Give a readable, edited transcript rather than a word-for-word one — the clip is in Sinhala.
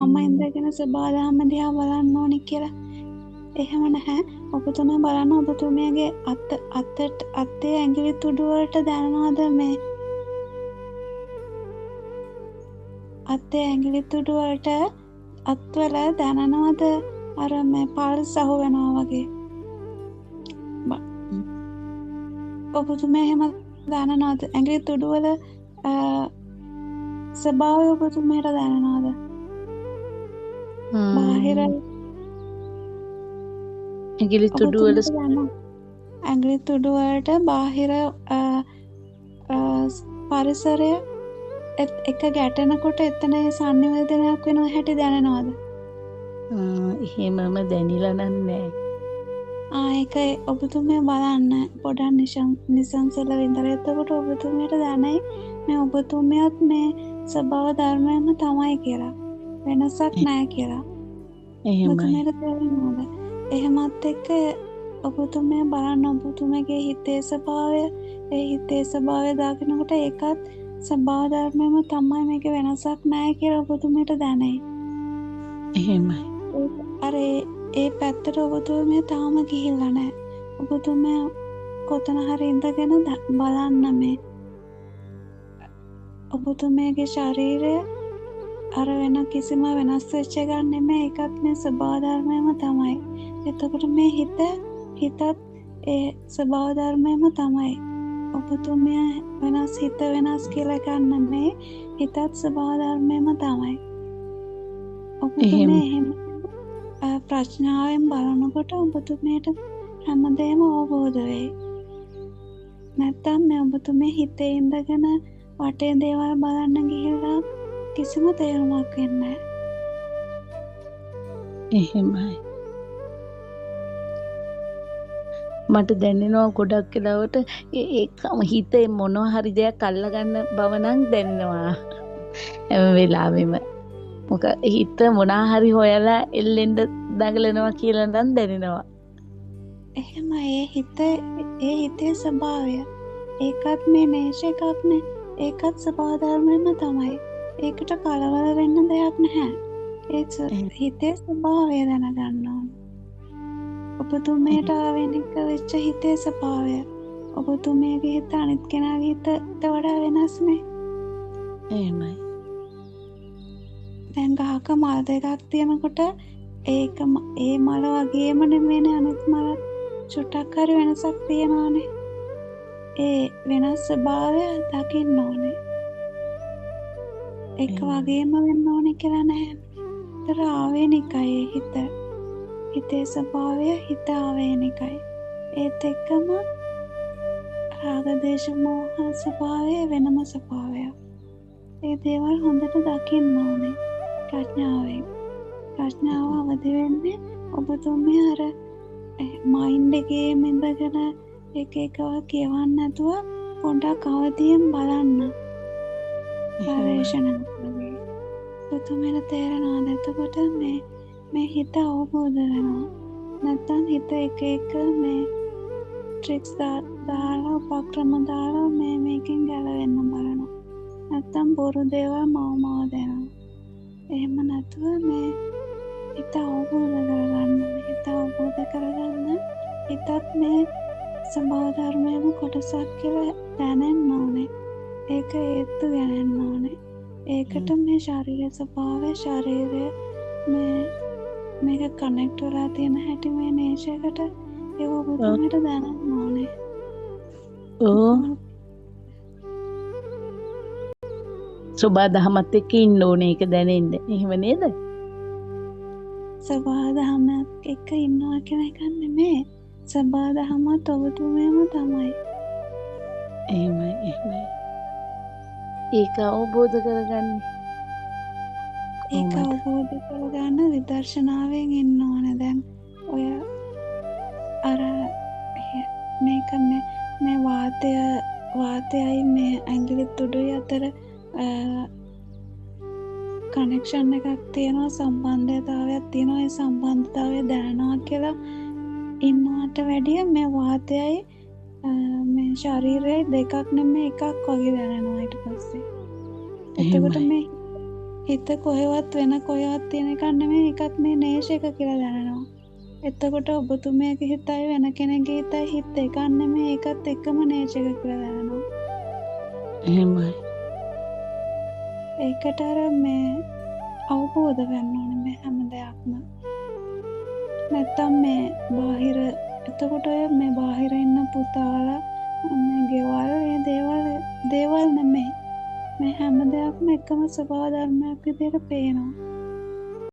මම ඉඳගෙන සබාදාම දිහා බලන්න ඕනි කියලා. එහෙම නැහැ. ඔබතුමිය බලන්න ඔබතුමියගේ අතේ ඇඟිලි තුඩු වලට දැනනවද මේ අතේ ඇඟිලි තුඩු වලට අත්වල දැනනවද අර මේ පල්ස් අහු වෙනවා වගේ. ඔබතුමිය එහෙම දැනනවද ඇඟිලි තුඩු වල ස්වභාවය ඔබතුමියට දැනනවද? බාහිර ඇඟිලි තුඩු වල ඇඟිලි තුඩු වලට බාහිර පරිසරය එක ගැටෙනකොට එතන සංනිවේදනයක් වෙන හැටි දැනනවද? එහෙමම දැනිලා නැහැ. ඒක ඔබතුමිය බලන්න පොඩක් නිසංසල වින්දලා එතකොට ඔබතුමියට දැනයි මේ ඔබතුමියත් මේ ස්වභාව ධර්මයම තමයි කියලා. වෙනසක් නැහැ කියලා. ඔබතුමියට තේරෙනවද? එහෙමත් එක්ක ඔබතුමිය බලන්න ඔබතුමියගේ හිතේ ස්වභාවය, ඒ හිතේ ස්වභාවය දකිනකොට ඒකත් ස්වභාව ධර්මයම තමයි, මේක වෙනසක් නැහැ කියලා ඔබතුමියට දැනෙයි. එහෙමයි. අර ඒ පැත්තට ඔබතුමිය තාම ගිහිල්ලා නැහැ. ඔබතුමිය කොතන හරි ඉඳගෙන බලන්න මේ ඔබතුමියගේ ශරීරය අර වෙන කිසිම වෙනස් වෙච්ච එකක් නෙමෙයි. ඒකත් මේ ස්වභාව ධර්මයම තමයි. එතකොට මේ හිතත් ඒ ස්වභාව ධර්මයම තමයි. ඔබතුමිය හිත වෙනස් කියලා එකක් නෙමෙයි. හිතත් ස්වභාව ධර්මයම තමයි. ඔබතුමිය එහෙම ප්‍රඥාවෙන් බලනකොට ඔබතුමියට හැමදේම අවබෝධ වෙයි. නැත්තම් මේ ඔබතුමිය හිතේ ඉඳගෙන වටේ දේවල් බලන්න ගිහිල්ලා කිසිම තේරුමක් වෙන්නේ නැහැ. එහෙමයි. මට දැනෙනවා ගොඩක් වෙලාවට ඒකම හිතේ මොනවා හරි දෙයක් අල්ලගන්න බව නම් දැනෙනවා. හැම වෙලාවෙම. මොක හිත මොනවා හරි හොයලා එල්ලෙන්න දඟලනවා කියලා නම් දැනෙනවා. එහෙමයි. ඒ හිතේ ස්වභාවය. ඒකත් මේ නේශ එකක් නේ. ඒකත් ස්වභාව ධර්මයම තමයි. ඒකට කලබල වෙන්න දෙයක් නැහැ. ඒ හිතේ ස්වභාවය දැනගන්න ඕන. ඔබතුමියට ආවෙනික වෙච්ච හිතේ ස්වභාවය. ඔබතුමියගේ හිත අනිත් කෙනාගේ හිතට වඩා වෙනස් නේ. එහෙමයි. දැන් ගහක මල් දෙකක් තියෙනකොට ඒ මල වගේම නෙමෙයිනේ අනිත් මල. චුට්ටක් හරි වෙනසක් තියෙනවානේ. ඒ වෙනස් ස්වභාවය දකින්න ඕනේ. එක වගේම වෙන්න ඕනේ කියලා නැහැ. ඒතර ආවේනිකයි හිත. හිතේ ස්වභාවය හිත ආවේනිකයි. ඒත් එක්කම රාග දේශ මොහ ස්වභාවය වෙනම ස්වභාවයක්. ඒ දේවල් හොඳට දකින්න ඕනේ ප්‍රඥාවෙන්. ප්‍රඥාව අවදි වෙන්නේ ඔබතුමිය අර මයින්ඩ් එකේ ඉඳගෙන එක එකව කියවන්න නැතුව පොඩ්ඩක් අවදියෙන් බලන්න. පරිශන කරන්න. ඔබතුමියට තේරෙනවද? එතකොට මේ හිත අවබෝධ වෙනවා. නැත්තම් හිත එක මේ ට්‍රික්ස් දාලා උපක්‍රම දාලා මේකෙන් ගැලවෙන්න බලනවා. නැත්තම් බොරු දේවල් මව දෙනවා. එහෙම නැතුව මේ හිත අවබෝධ කරගන්න. හිත අවබෝධ කරගන්න හිතත් මේ ස්වභාව ධර්මයම කොටසක් කියලා දැනෙන්න ඕනේ. ඒක ඒත්තු ගැනෙන්න ඕනේ. ඒකට මේ ශරීර ස්වභාවය ශරීරය මේක කනෙක්ට් වෙලා තියෙන හැටි මේ නේශයකට ඒක ඔබතුමියට දැනෙන්න ඕනේ. සබා දහමත් එක්ක ඉන්න ඕනේ ඒක දැනෙන්න. එහෙම නේද? සබා දහමත් එක්ක ඉන්නවා කියන එක නෙමෙයි. සබා දහමත් ඔබතුමියම තමයි. එහෙමයි. ඒක අවබෝධ කරගන්න. ඒක අවබෝධ කරගන්න විදර්ශනාවෙන් ඉන්න ඕනේ. දැන් ඔය අර මේක මේ වාතයයි මේ ඇඟිලි තුඩුයි අතර කනෙක්ෂන් එකක් තියෙනවා, සම්බන්ධතාවයක් තියෙනවා. ඒ සම්බන්ධතාවය දැනනවා කියලා ඉන්නවට වැඩිය මේ වාතයයි මේ ශරීරයයි දෙකක් නෙමෙයි එකක් වගේ දැනෙනවා ඊට පස්සේ. එතකොට මේ හිත කොහෙවත් වෙන කොහෙවත් තියෙන එකක් නෙමෙයි, ඒකත් මේ නේෂ එක කියලා දැනනවා. එතකොට ඔබතුමියගේ හිතයි වෙන කෙනෙක්ගේ හිතයි හිත එකක් නෙමෙයි, ඒකත් එකම නේෂ එක කියලා දැනනවා. එහෙමයි. ඒකට අර මේ අවබෝධ වෙන්න ඕනේ මේ හැම දෙයක්ම. නැත්තම් මේ බාහිර එතකොට ඔය මේ බාහිර ඉන්න පුතාලා මේ ගෙවල් ඒ දේවල් නෙමෙයි. මේ හැම දෙයක්ම එකම ස්වභාව ධර්මයක් විදියට පේනවා.